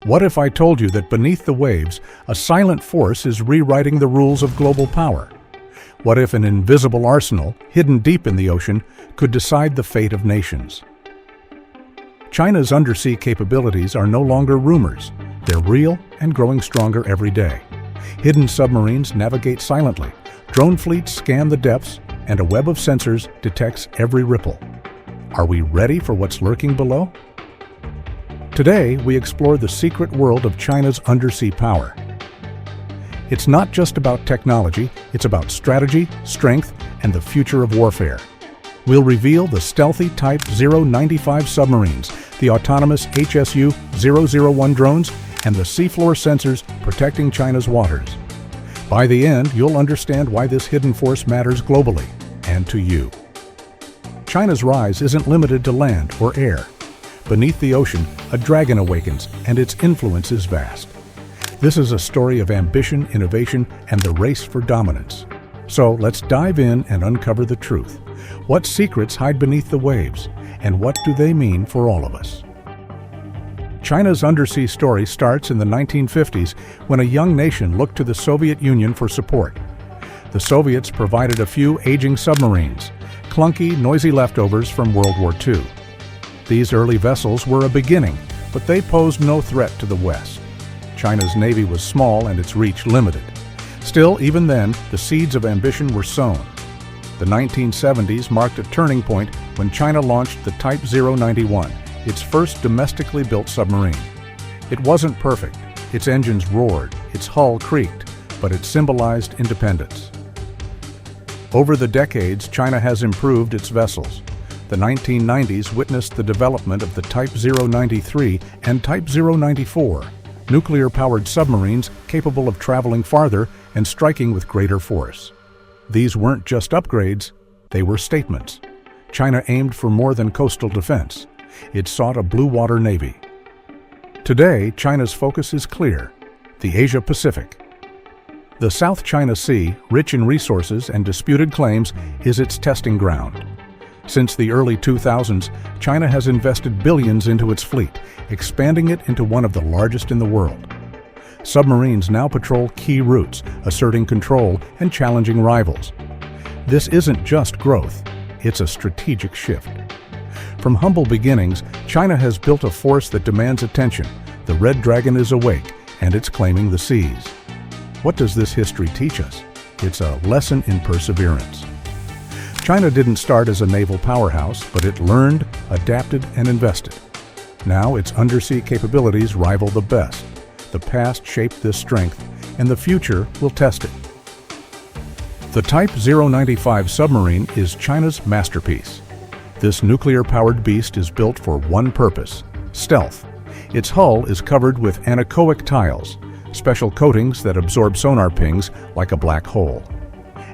What if I told you that beneath the waves, a silent force is rewriting the rules of global power? What if an invisible arsenal, hidden deep in the ocean, could decide the fate of nations? China's undersea capabilities are no longer rumors. They're real and growing stronger every day. Hidden submarines navigate silently, drone fleets scan the depths, and a web of sensors detects every ripple. Are we ready for what's lurking below? Today, we explore the secret world of China's undersea power. It's not just about technology, it's about strategy, strength, and the future of warfare. We'll reveal the stealthy Type 095 submarines, the autonomous HSU-001 drones, and the seafloor sensors protecting China's waters. By the end, you'll understand why this hidden force matters globally, and to you. China's rise isn't limited to land or air. Beneath the ocean, a dragon awakens, and its influence is vast. This is a story of ambition, innovation, and the race for dominance. So let's dive in and uncover the truth. What secrets hide beneath the waves, and what do they mean for all of us? China's undersea story starts in the 1950s when a young nation looked to the Soviet Union for support. The Soviets provided a few aging submarines, clunky, noisy leftovers from World War II. These early vessels were a beginning, but they posed no threat to the West. China's navy was small and its reach limited. Still, even then, the seeds of ambition were sown. The 1970s marked a turning point when China launched the Type 091, its first domestically built submarine. It wasn't perfect. Its engines roared, its hull creaked, but it symbolized independence. Over the decades, China has improved its vessels. The 1990s witnessed the development of the Type 093 and Type 094, nuclear-powered submarines capable of traveling farther and striking with greater force. These weren't just upgrades, they were statements. China aimed for more than coastal defense. It sought a blue-water navy. Today, China's focus is clear: the Asia-Pacific. The South China Sea, rich in resources and disputed claims, is its testing ground. Since the early 2000s, China has invested billions into its fleet, expanding it into one of the largest in the world. Submarines now patrol key routes, asserting control and challenging rivals. This isn't just growth, it's a strategic shift. From humble beginnings, China has built a force that demands attention. The Red Dragon is awake, and it's claiming the seas. What does this history teach us? It's a lesson in perseverance. China didn't start as a naval powerhouse, but it learned, adapted, and invested. Now its undersea capabilities rival the best. The past shaped this strength, and the future will test it. The Type 095 submarine is China's masterpiece. This nuclear-powered beast is built for one purpose: stealth. Its hull is covered with anechoic tiles, special coatings that absorb sonar pings like a black hole.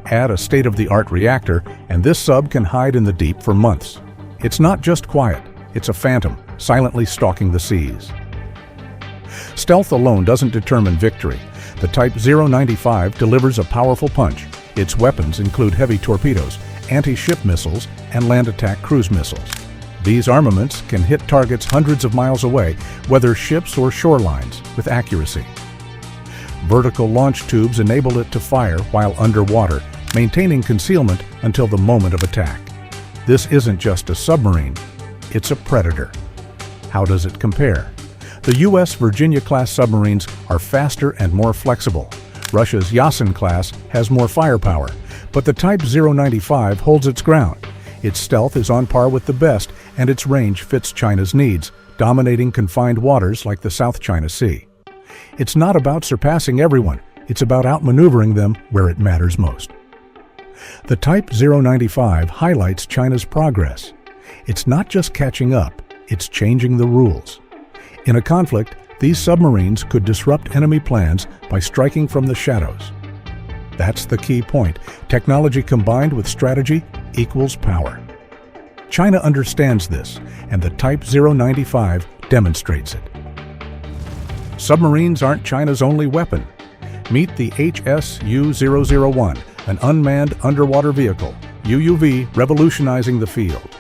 Add a state-of-the-art reactor, and this sub can hide in the deep for months. It's not just quiet, it's a phantom, silently stalking the seas. Stealth alone doesn't determine victory. The Type 095 delivers a powerful punch. Its weapons include heavy torpedoes, anti-ship missiles, and land attack cruise missiles. These armaments can hit targets hundreds of miles away, whether ships or shorelines, with accuracy. Vertical launch tubes enable it to fire while underwater, maintaining concealment until the moment of attack. This isn't just a submarine, it's a predator. How does it compare? The U.S. Virginia-class submarines are faster and more flexible. Russia's Yasin class has more firepower, but the Type 095 holds its ground. Its stealth is on par with the best, and its range fits China's needs, dominating confined waters like the South China Sea. It's not about surpassing everyone, it's about outmaneuvering them where it matters most. The Type 095 highlights China's progress. It's not just catching up, it's changing the rules. In a conflict, these submarines could disrupt enemy plans by striking from the shadows. That's the key point. Technology combined with strategy equals power. China understands this, and the Type 095 demonstrates it. Submarines aren't China's only weapon. Meet the HSU-001, an unmanned underwater vehicle, UUV, revolutionizing the field.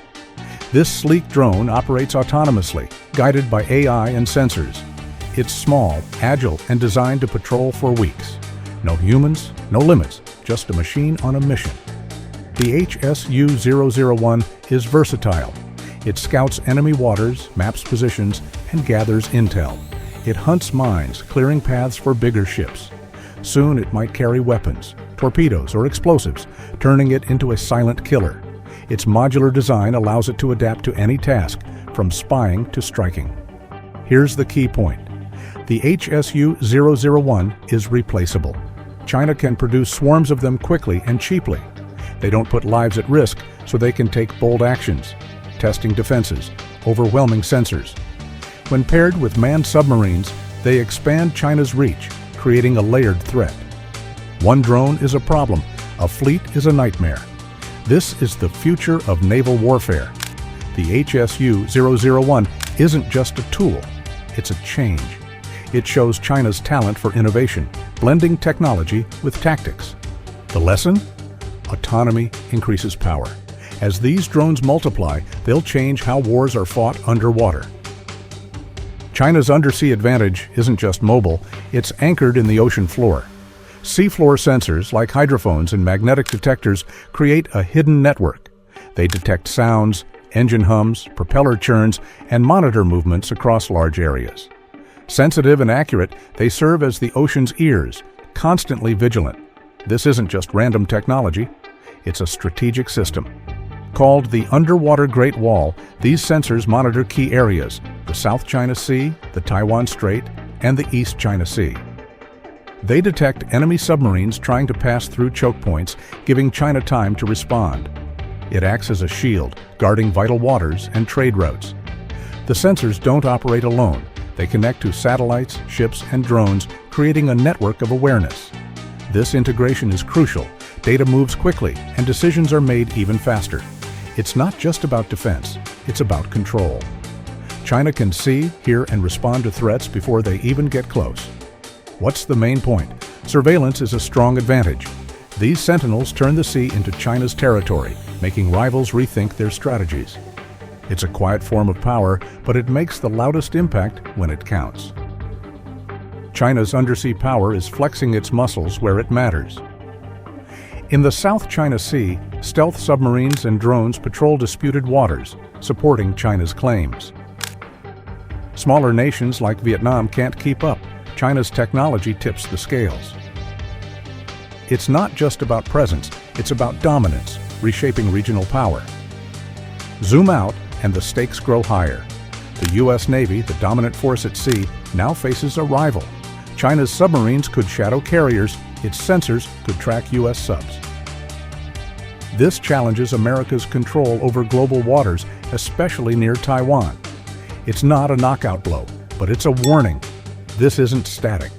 This sleek drone operates autonomously, guided by AI and sensors. It's small, agile, and designed to patrol for weeks. No humans, no limits, just a machine on a mission. The HSU-001 is versatile. It scouts enemy waters, maps positions, and gathers intel. It hunts mines, clearing paths for bigger ships. Soon it might carry weapons, torpedoes, or explosives, turning it into a silent killer. Its modular design allows it to adapt to any task, from spying to striking. Here's the key point. The HSU-001 is replaceable. China can produce swarms of them quickly and cheaply. They don't put lives at risk, so they can take bold actions, testing defenses, overwhelming sensors. When paired with manned submarines, they expand China's reach, creating a layered threat. One drone is a problem, a fleet is a nightmare. This is the future of naval warfare. The HSU-001 isn't just a tool, it's a change. It shows China's talent for innovation, blending technology with tactics. The lesson? Autonomy increases power. As these drones multiply, they'll change how wars are fought underwater. China's undersea advantage isn't just mobile, it's anchored in the ocean floor. Seafloor sensors, like hydrophones and magnetic detectors, create a hidden network. They detect sounds, engine hums, propeller churns, and monitor movements across large areas. Sensitive and accurate, they serve as the ocean's ears, constantly vigilant. This isn't just random technology, it's a strategic system. Called the Underwater Great Wall, these sensors monitor key areas: the South China Sea, the Taiwan Strait, and the East China Sea. They detect enemy submarines trying to pass through choke points, giving China time to respond. It acts as a shield, guarding vital waters and trade routes. The sensors don't operate alone. They connect to satellites, ships, and drones, creating a network of awareness. This integration is crucial. Data moves quickly, and decisions are made even faster. It's not just about defense, it's about control. China can see, hear, and respond to threats before they even get close. What's the main point? Surveillance is a strong advantage. These sentinels turn the sea into China's territory, making rivals rethink their strategies. It's a quiet form of power, but it makes the loudest impact when it counts. China's undersea power is flexing its muscles where it matters. In the South China Sea, stealth submarines and drones patrol disputed waters, supporting China's claims. Smaller nations like Vietnam can't keep up. China's technology tips the scales. It's not just about presence, it's about dominance, reshaping regional power. Zoom out, and the stakes grow higher. The U.S. Navy, the dominant force at sea, now faces a rival. China's submarines could shadow carriers, its sensors could track U.S. subs. This challenges America's control over global waters, especially near Taiwan. It's not a knockout blow, but it's a warning. This isn't static.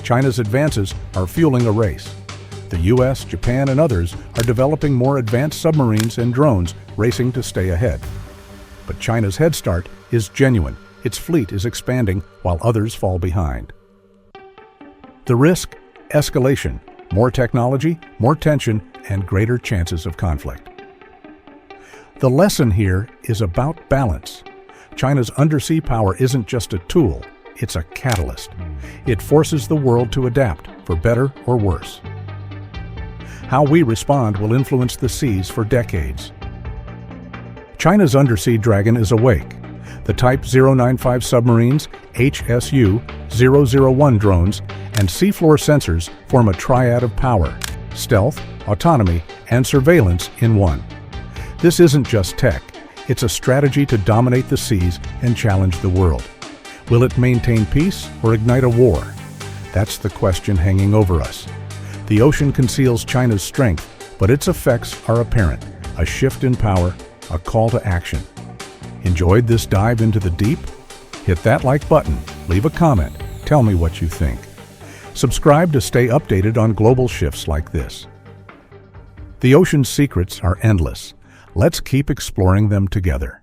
China's advances are fueling a race. The U.S., Japan, and others are developing more advanced submarines and drones, racing to stay ahead. But China's head start is genuine. Its fleet is expanding while others fall behind. The risk? Escalation. More technology, more tension, and greater chances of conflict. The lesson here is about balance. China's undersea power isn't just a tool, it's a catalyst. It forces the world to adapt, for better or worse. How we respond will influence the seas for decades. China's undersea dragon is awake. The Type 095 submarines, HSU-001 drones, and seafloor sensors form a triad of power: stealth, autonomy, and surveillance in one. This isn't just tech, it's a strategy to dominate the seas and challenge the world. Will it maintain peace or ignite a war? That's the question hanging over us. The ocean conceals China's strength, but its effects are apparent: a shift in power, a call to action. Enjoyed this dive into the deep? Hit that like button, leave a comment, tell me what you think. Subscribe to stay updated on global shifts like this. The ocean's secrets are endless. Let's keep exploring them together.